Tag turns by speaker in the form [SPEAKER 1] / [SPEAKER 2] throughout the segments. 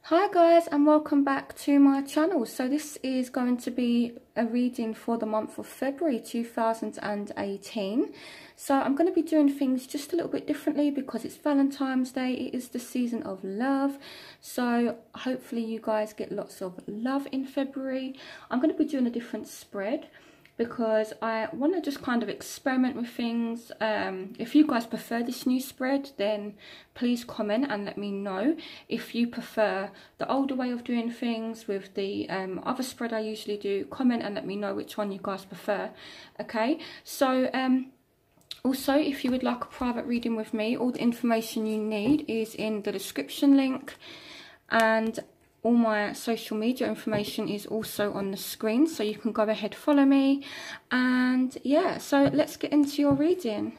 [SPEAKER 1] Hi guys, and welcome back to my channel. So this is going to be a reading for the month of February 2018. So I'm going to be doing things just a little bit differently because it's Valentine's Day. It is the season of love, so hopefully you guys get lots of love in February. I'm going to be doing a different spread because I want to just kind of experiment with things. If you guys prefer this new spread, then please comment and let me know. If you prefer the older way of doing things with the other spread I usually do, comment and let me know which one you guys prefer. Okay, so also, if you would like a private reading with me, all the information you need is in the description link, and all my social media information is also on the screen, so you can go ahead, follow me. And yeah, so let's get into your reading.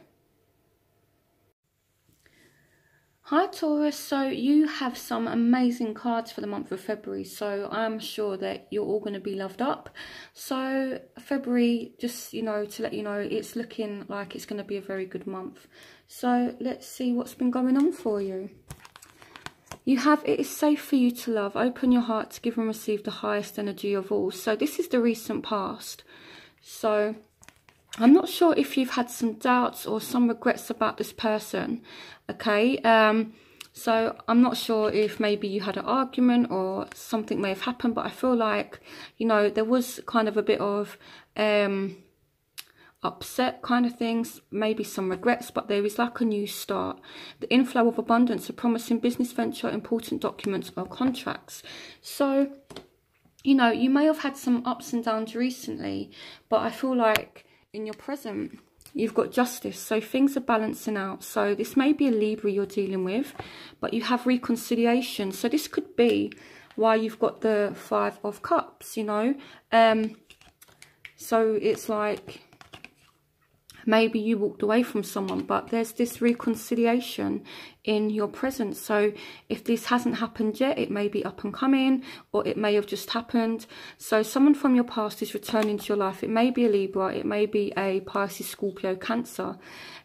[SPEAKER 1] Hi Taurus, so you have some amazing cards for the month of February, so I'm sure that you're all going to be loved up. So February, just to let you know, it's looking like it's going to be a very good month. So let's see what's been going on for you. You have, it is safe for you to love. Open your heart to give and receive the highest energy of all. So this is the recent past. So I'm not sure if you've had some doubts or some regrets about this person. Okay. So I'm not sure if maybe you had an argument or something may have happened, but I feel like, there was kind of a bit of upset kind of things, maybe some regrets, but there is like a new start. The inflow of abundance, a promising business venture, important documents or contracts. So you may have had some ups and downs recently, but I feel like in your present you've got justice, so things are balancing out. So this may be a Libra you're dealing with, but you have reconciliation. So this could be why you've got the 5 of Cups, so it's like maybe you walked away from someone, but there's this reconciliation in your presence. So if this hasn't happened yet, it may be up and coming, or it may have just happened. So someone from your past is returning to your life. It may be a Libra, it may be a Pisces, Scorpio, Cancer.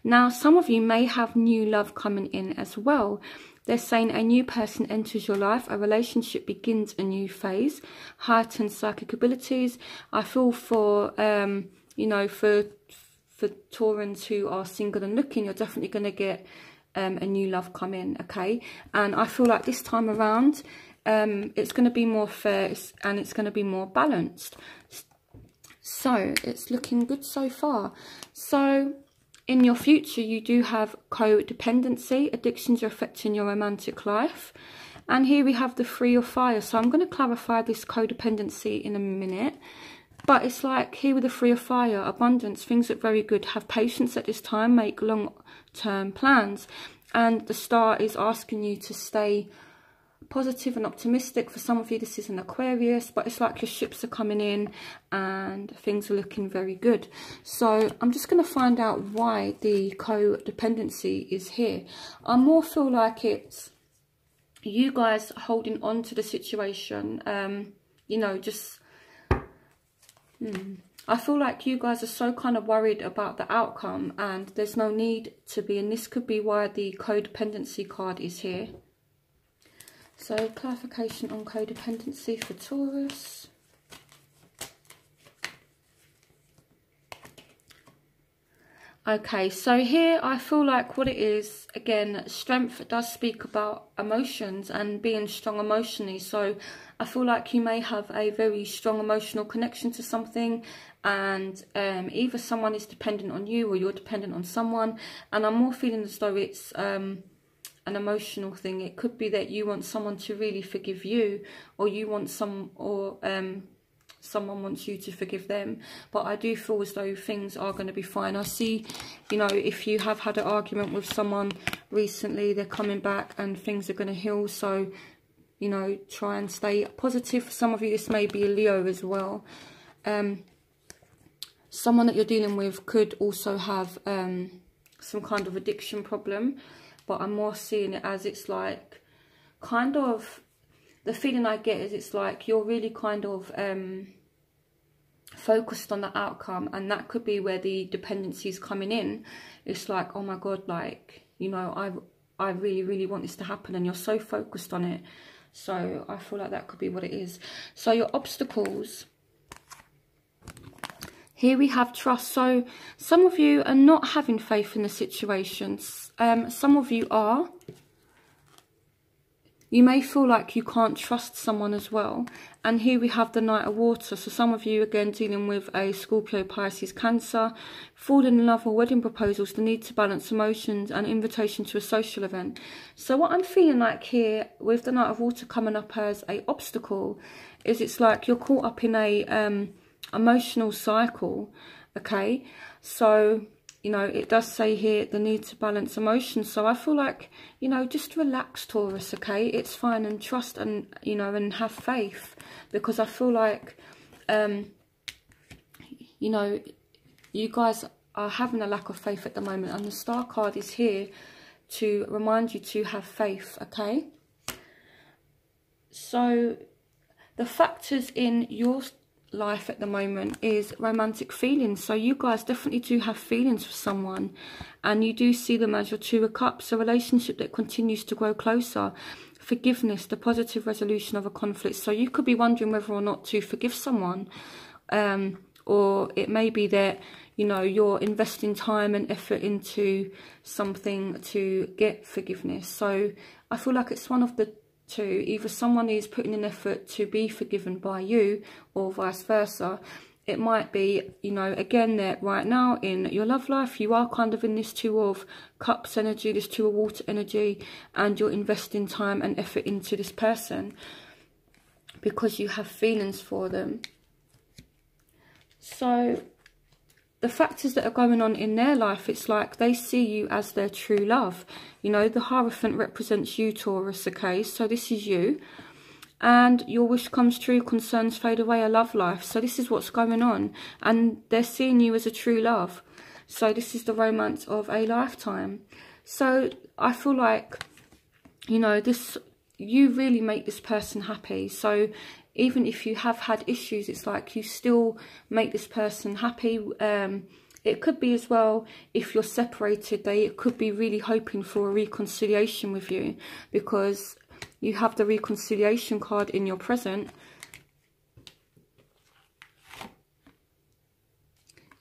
[SPEAKER 1] Now, some of you may have new love coming in as well. They're saying a new person enters your life, a relationship begins a new phase, heightened psychic abilities. I feel for, for Taurans who are single and looking, you're definitely going to get a new love come in, okay? And I feel like this time around, it's going to be more fair and it's going to be more balanced. So it's looking good so far. So in your future, you do have codependency. Addictions are affecting your romantic life. And here we have the 3 of Fire. So I'm going to clarify this codependency in a minute. But it's like here with the 3 of Fire, abundance, things look very good. Have patience at this time, make long-term plans. And the Star is asking you to stay positive and optimistic. For some of you, this is an Aquarius, but it's like your ships are coming in and things are looking very good. So I'm just going to find out why the codependency is here. I more feel like it's you guys holding on to the situation, I feel like you guys are so kind of worried about the outcome, and there's no need to be, and this could be why the codependency card is here. So clarification on codependency for Taurus. Okay, so here I feel like what it is, again, strength does speak about emotions and being strong emotionally. So I feel like you may have a very strong emotional connection to something, and either someone is dependent on you or you're dependent on someone. And I'm more feeling as though it's an emotional thing. It could be that you want someone to really forgive you, or you want someone wants you to forgive them. But I do feel as though things are going to be fine. I see, if you have had an argument with someone recently, they're coming back and things are going to heal. So, try and stay positive. For some of you, this may be a Leo as well. Someone that you're dealing with could also have some kind of addiction problem. But I'm more seeing it as it's like kind of, the feeling I get is it's like you're really kind of focused on the outcome, and that could be where the dependency is coming in. It's like, oh my God, like, I really, really want this to happen, and you're so focused on it So I feel like that could be what it is. So your obstacles, here we have trust. So some of you are not having faith in the situations. Some of you are. You may feel like you can't trust someone as well. And here we have the Knight of Water. So some of you, again, dealing with a Scorpio, Pisces, Cancer, falling in love or wedding proposals, the need to balance emotions, and invitation to a social event. So what I'm feeling like here with the Knight of Water coming up as a obstacle is it's like you're caught up in a emotional cycle, okay? So, you know, it does say here the need to balance emotions. So I feel like, you know, just relax, Taurus, okay? It's fine, and trust, and, you know, and have faith. Because I feel like, you know, you guys are having a lack of faith at the moment. And the Star card is here to remind you to have faith, okay? So the factors in your life at the moment is romantic feelings. So you guys definitely do have feelings for someone, and you do see them as your Two of Cups, a relationship that continues to grow closer. Forgiveness, the positive resolution of a conflict. So you could be wondering whether or not to forgive someone, or it may be that, you know, you're investing time and effort into something to get forgiveness. So I feel like it's one of the two. Either someone is putting an effort to be forgiven by you, or vice versa. It might be, you know, again, that right now in your love life, you are kind of in this Two of Cups energy, this Two of Water energy, and you're investing time and effort into this person because you have feelings for them. So the factors that are going on in their life, it's like they see you as their true love. You know, the Hierophant represents you, Taurus, okay? So this is you. And your wish comes true, concerns fade away, a love life. So this is what's going on. And they're seeing you as a true love. So this is the romance of a lifetime. So I feel like, you know, you really make this person happy. So even if you have had issues, it's like you still make this person happy. It could be as well, if you're separated, they could be really hoping for a reconciliation with you, because you have the reconciliation card in your present.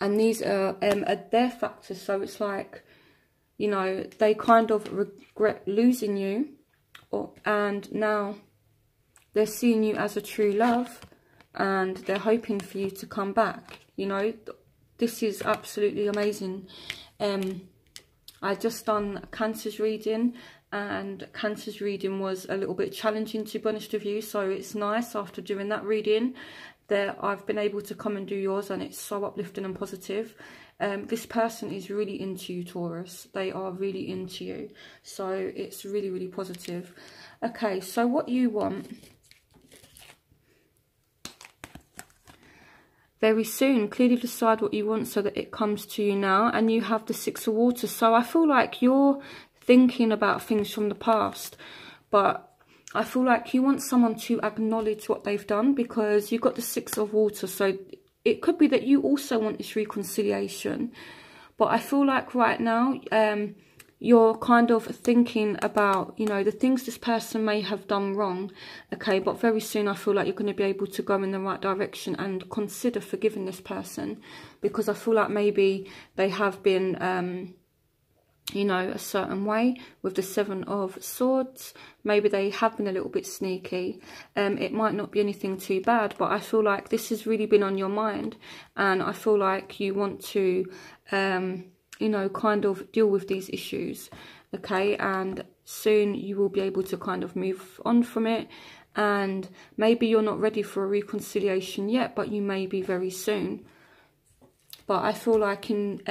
[SPEAKER 1] And these are their factors. So it's like, you know, they kind of regret losing you, and now they're seeing you as a true love, and they're hoping for you to come back. You know, this is absolutely amazing. I just done Cancer's reading, and Cancer's reading was a little bit challenging, to be honest with you. So it's nice after doing that reading that I've been able to come and do yours, and it's so uplifting and positive. This person is really into you, Taurus. They are really into you. So it's really, really positive. Okay, so what you want very soon, clearly decide what you want so that it comes to you now. And you have the Six of Water. So I feel like you're thinking about things from the past, but I feel like you want someone to acknowledge what they've done, because you've got the Six of Water. So it could be that you also want this reconciliation, but I feel like right now you're kind of thinking about, you know, the things this person may have done wrong, okay? But very soon I feel like you're going to be able to go in the right direction and consider forgiving this person, because I feel like maybe they have been, you know, a certain way with the Seven of Swords. Maybe they have been a little bit sneaky. It might not be anything too bad, but I feel like this has really been on your mind, and I feel like you want to you know, kind of deal with these issues, okay? And soon you will be able to kind of move on from it, and maybe you're not ready for a reconciliation yet, but you may be very soon. But I feel like in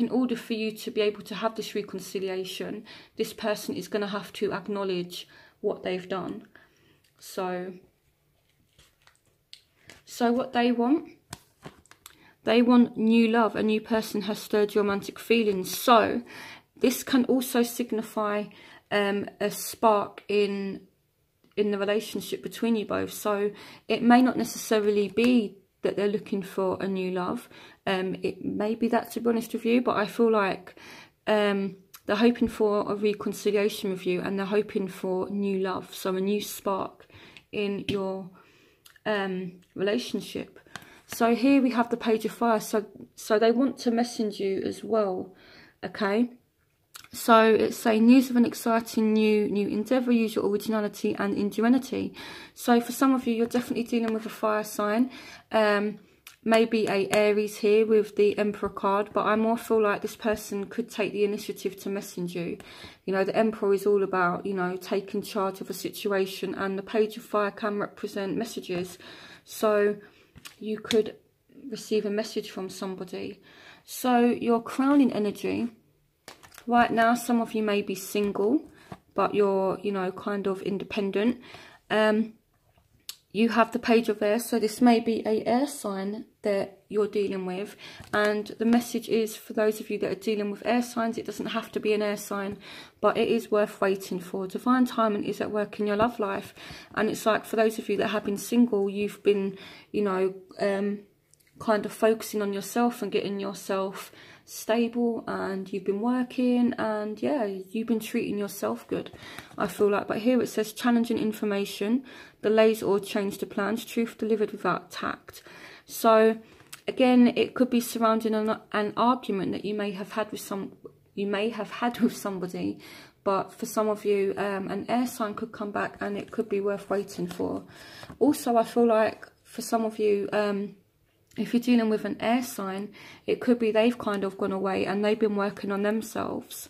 [SPEAKER 1] order for you to be able to have this reconciliation, this person is going to have to acknowledge what they've done. So what they want new love. A new person has stirred your romantic feelings. So this can also signify a spark in the relationship between you both. So it may not necessarily be that they're looking for a new love. It may be that, to be honest with you, but I feel like they're hoping for a reconciliation with you, and they're hoping for new love, so a new spark in your relationship. So here we have the Page of Fire, so they want to message you as well, okay? So it's saying news of an exciting new endeavour, use your originality and ingenuity. So for some of you, you're definitely dealing with a fire sign, maybe a Aries here with the Emperor card, but I more feel like this person could take the initiative to message you. You know, the Emperor is all about, you know, taking charge of a situation, and the Page of Fire can represent messages. So you could receive a message from somebody. So your crowning energy, right now, some of you may be single, but you're, you know, kind of independent. You have the Page of Air, so this may be a air sign that you're dealing with. And the message is, for those of you that are dealing with air signs, it doesn't have to be an air sign, but it is worth waiting for. Divine timing is at work in your love life. And it's like, for those of you that have been single, you've been, you know, kind of focusing on yourself and getting yourself stable, and you've been working, and yeah, you've been treating yourself good, I feel like. But here it says challenging information, delays or change to plans, truth delivered without tact. So again, it could be surrounding an argument that you may have had with somebody, but for some of you, an air sign could come back, and it could be worth waiting for. Also, I feel like for some of you, if you're dealing with an air sign, it could be they've kind of gone away and they've been working on themselves.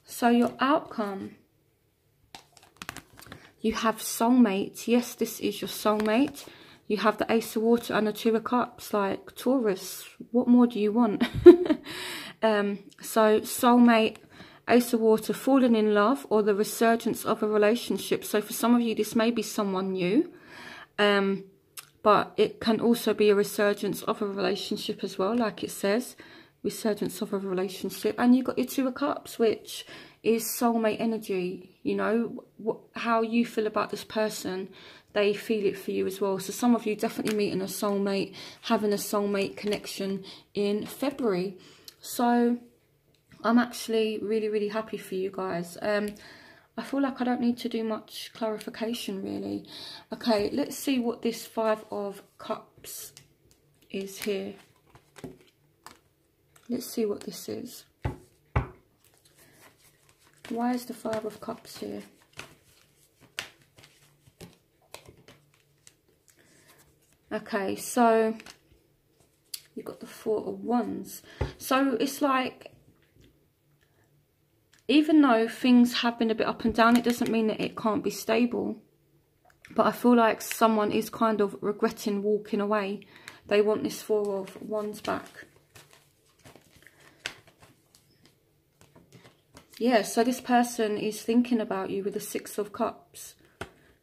[SPEAKER 1] So your outcome, you have soulmate. Yes, this is your soulmate. You have the Ace of Water and the Two of Cups. Like, Taurus, what more do you want? So soulmate, Ace of Water, falling in love, or the resurgence of a relationship. So for some of you, this may be someone new. But it can also be a resurgence of a relationship as well, like it says, resurgence of a relationship. And you've got your Two of Cups, which is soulmate energy. You know, how you feel about this person, they feel it for you as well. So some of you definitely meeting a soulmate, having a soulmate connection in February. So I'm actually really, really happy for you guys. I feel like I don't need to do much clarification, really. Okay, let's see what this Five of Cups is here. Let's see what this is. Why is the Five of Cups here? Okay, so you've got the Four of Wands. So it's like, even though things have been a bit up and down, it doesn't mean that it can't be stable. But I feel like someone is kind of regretting walking away. They want this Four of Wands back. Yeah, so this person is thinking about you with the Six of Cups.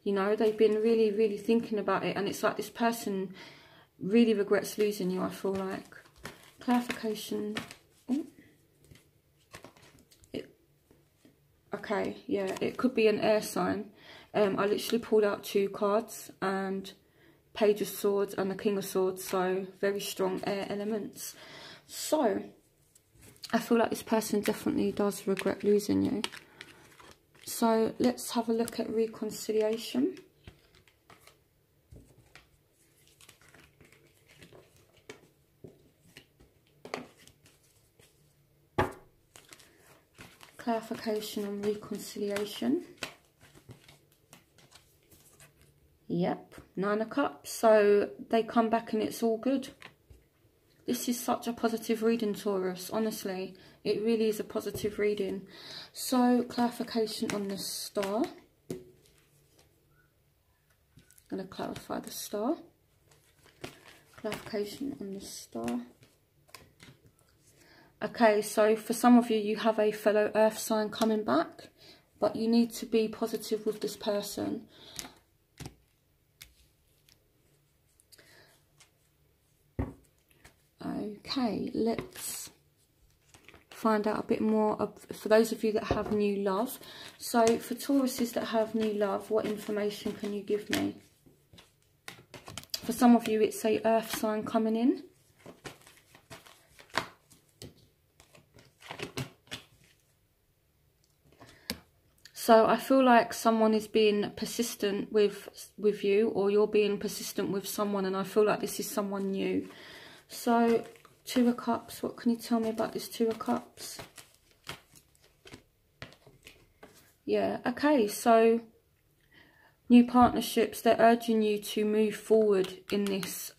[SPEAKER 1] You know, they've been really, really thinking about it. And it's like this person really regrets losing you, I feel like. Clarification. Ooh. Okay, yeah, it could be an air sign. I literally pulled out two cards, and Page of Swords and the King of Swords, so very strong air elements. So I feel like this person definitely does regret losing you. So let's have a look at reconciliation. Clarification on reconciliation. Yep, Nine of Cups. So they come back and it's all good. This is such a positive reading, Taurus. Honestly, it really is a positive reading. So clarification on the Star. I'm going to clarify the Star. Clarification on the Star. Okay, so for some of you, you have a fellow earth sign coming back, but you need to be positive with this person. Okay, let's find out a bit more for those of you that have new love. So for Tauruses that have new love, what information can you give me? For some of you, it's a earth sign coming in. So I feel like someone is being persistent with you, or you're being persistent with someone, and I feel like this is someone new. So Two of Cups, what can you tell me about this Two of Cups? Yeah, okay, so new partnerships, they're urging you to move forward in this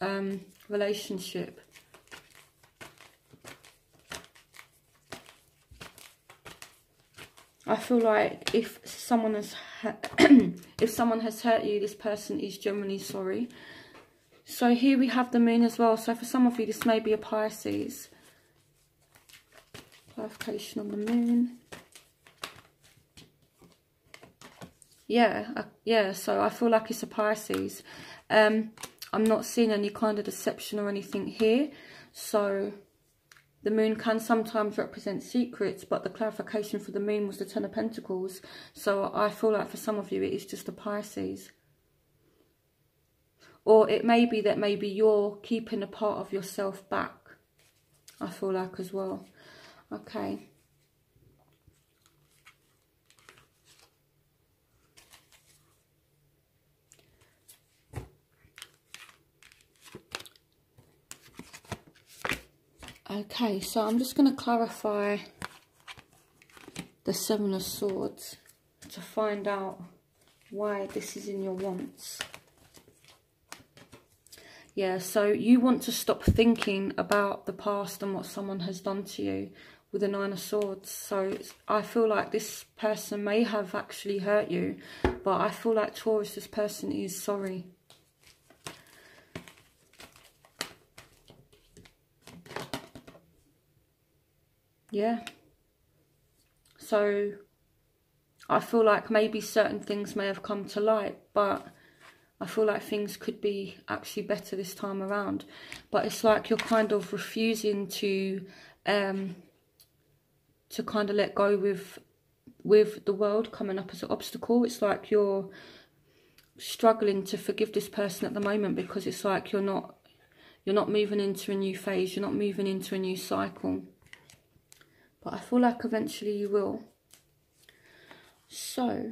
[SPEAKER 1] relationship. I feel like if someone has if someone has hurt you, this person is genuinely sorry. So here we have the moon as well. So for some of you, this may be a Pisces. Clarification on the moon. Yeah, so I feel like it's a Pisces. I'm not seeing any kind of deception or anything here. So the moon can sometimes represent secrets, but the clarification for the moon was the Ten of Pentacles. So I feel like for some of you, it is just a Pisces. Or it may be that maybe you're keeping a part of yourself back. I feel like as well. Okay. Okay, so I'm just going to clarify the Seven of Swords to find out why this is in your wants. Yeah, so you want to stop thinking about the past and what someone has done to you with the Nine of Swords. So I feel like this person may have actually hurt you, but I feel like Taurus, this person is sorry. Yeah. So I feel like maybe certain things may have come to light, but I feel like things could be actually better this time around. But it's like you're kind of refusing to kind of let go with the world coming up as an obstacle. It's like you're struggling to forgive this person at the moment, because it's like you're not moving into a new phase, you're not moving into a new cycle. But I feel like eventually you will. So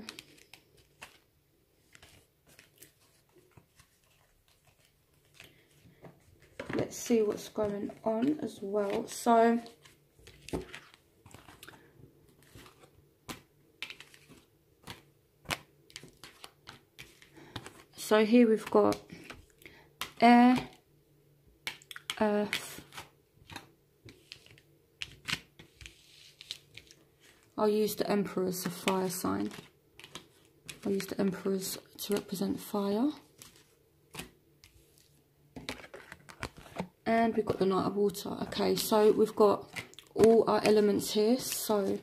[SPEAKER 1] let's see what's going on as well. So here we've got air, earth. I'll use the Emperor as a fire sign. I'll use the Emperors to represent fire. And we've got the Knight of Water. Okay, so we've got all our elements here. So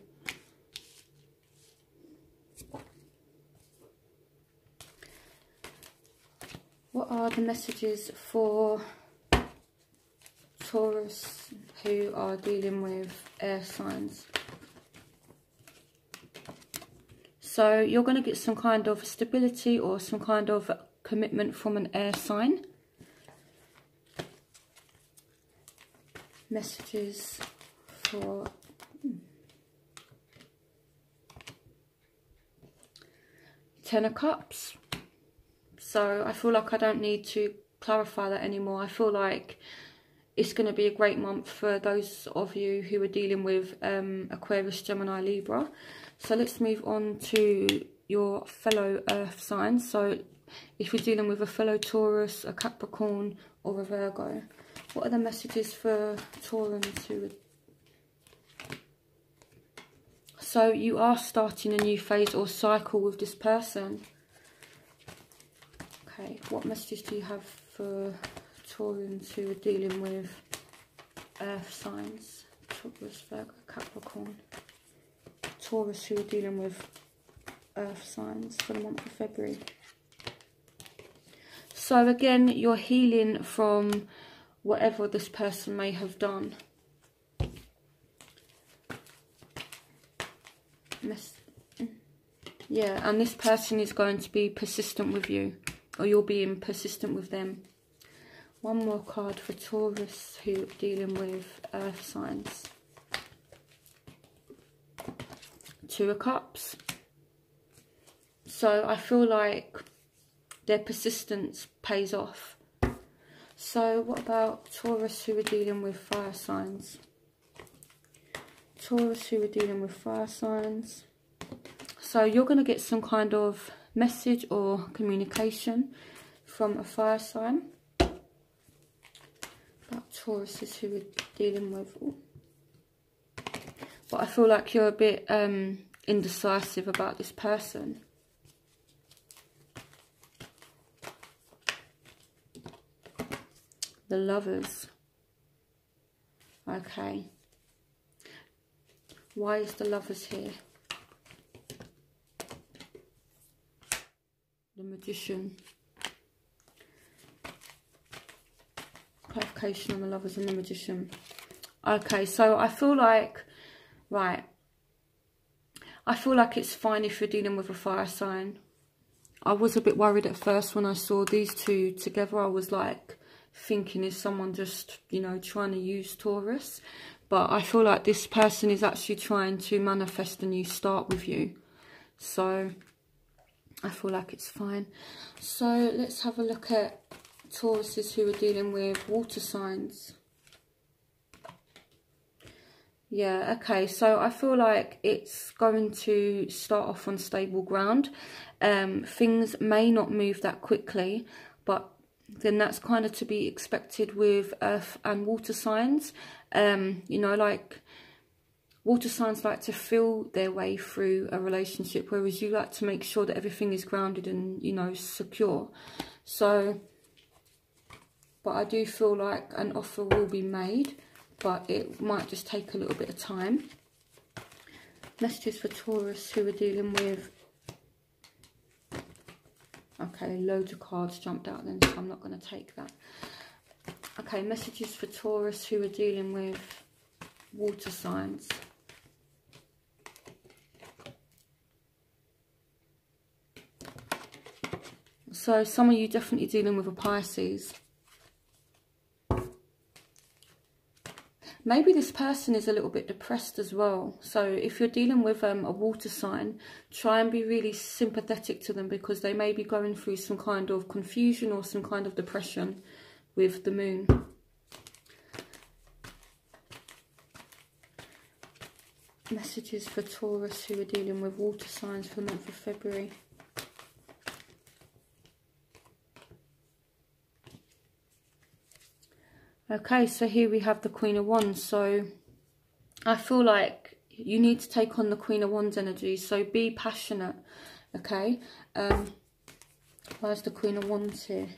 [SPEAKER 1] what are the messages for Taurus who are dealing with air signs? So you're going to get some kind of stability or some kind of commitment from an air sign. Messages for Ten of Cups. So I feel like I don't need to clarify that anymore. I feel like it's going to be a great month for those of you who are dealing with Aquarius, Gemini, Libra. So let's move on to your fellow earth signs. So if you're dealing with a fellow Taurus, a Capricorn or a Virgo, what are the messages for Taurans who are... So you are starting a new phase or cycle with this person. Okay, what messages do you have for Taurans who are dealing with earth signs? Taurus, Virgo, Capricorn. Taurus who are dealing with earth signs for the month of February. So again, you're healing from whatever this person may have done. Yeah, and this person is going to be persistent with you, or you're being persistent with them. One more card for Taurus who are dealing with earth signs. Two of Cups. So I feel like their persistence pays off. So what about Taurus who are dealing with fire signs? Taurus who are dealing with fire signs. So you're going to get some kind of message or communication from a fire sign. About Tauruses who are dealing with... But I feel like you're a bit indecisive about this person. The Lovers. Okay. Why is the Lovers here? The Magician. Clarification on the Lovers and the Magician. Okay, so I feel like, right, I feel like it's fine if you're dealing with a fire sign. I was a bit worried at first when I saw these two together. I was like thinking, is someone just, you know, trying to use Taurus? But I feel like this person is actually trying to manifest a new start with you. So I feel like it's fine. So let's have a look at Tauruses who are dealing with water signs. Yeah, okay, so I feel like it's going to start off on stable ground. Things may not move that quickly, but then that's kind of to be expected with earth and water signs. You know, like water signs like to feel their way through a relationship, whereas you like to make sure that everything is grounded and, you know, secure. So, but I do feel like an offer will be made, but it might just take a little bit of time. Messages for Taurus who are dealing with... Okay, loads of cards jumped out then, so I'm not going to take that. Okay, messages for Taurus who are dealing with water signs. So some of you definitely dealing with a Pisces. Maybe this person is a little bit depressed as well. So if you're dealing with a water sign, try and be really sympathetic to them, because they may be going through some kind of confusion or some kind of depression with the moon. Messages for Taurus who are dealing with water signs for the month of February. Okay, so here we have the Queen of Wands. So I feel like you need to take on the Queen of Wands energy. So be passionate, okay? Where's the Queen of Wands here?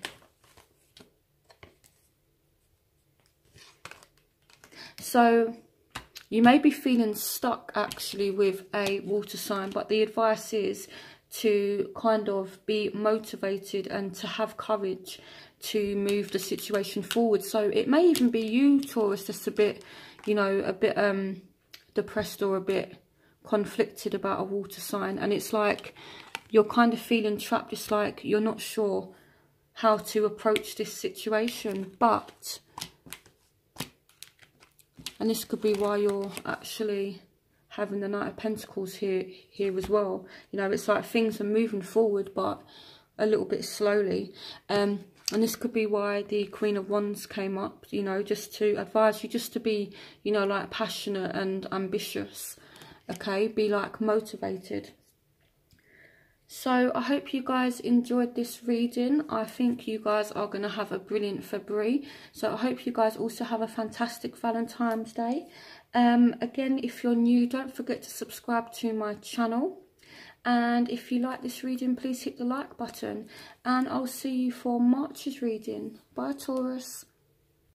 [SPEAKER 1] So you may be feeling stuck actually with a water sign, but the advice is to kind of be motivated and to have courage to move the situation forward. So it may even be you, Taurus, that's a bit, you know, a bit depressed or a bit conflicted about a water sign, and it's like you're kind of feeling trapped. It's like you're not sure how to approach this situation, but, and this could be why you're actually having the Knight of Pentacles here as well. You know, it's like things are moving forward, but a little bit slowly. And this could be why the Queen of Wands came up, you know, just to advise you just to be, you know, like passionate and ambitious, okay? Be like motivated. So I hope you guys enjoyed this reading. I think you guys are going to have a brilliant February. So I hope you guys also have a fantastic Valentine's Day. Again, if you're new, don't forget to subscribe to my channel. And if you like this reading, please hit the like button. And I'll see you for March's reading. Bye, Taurus.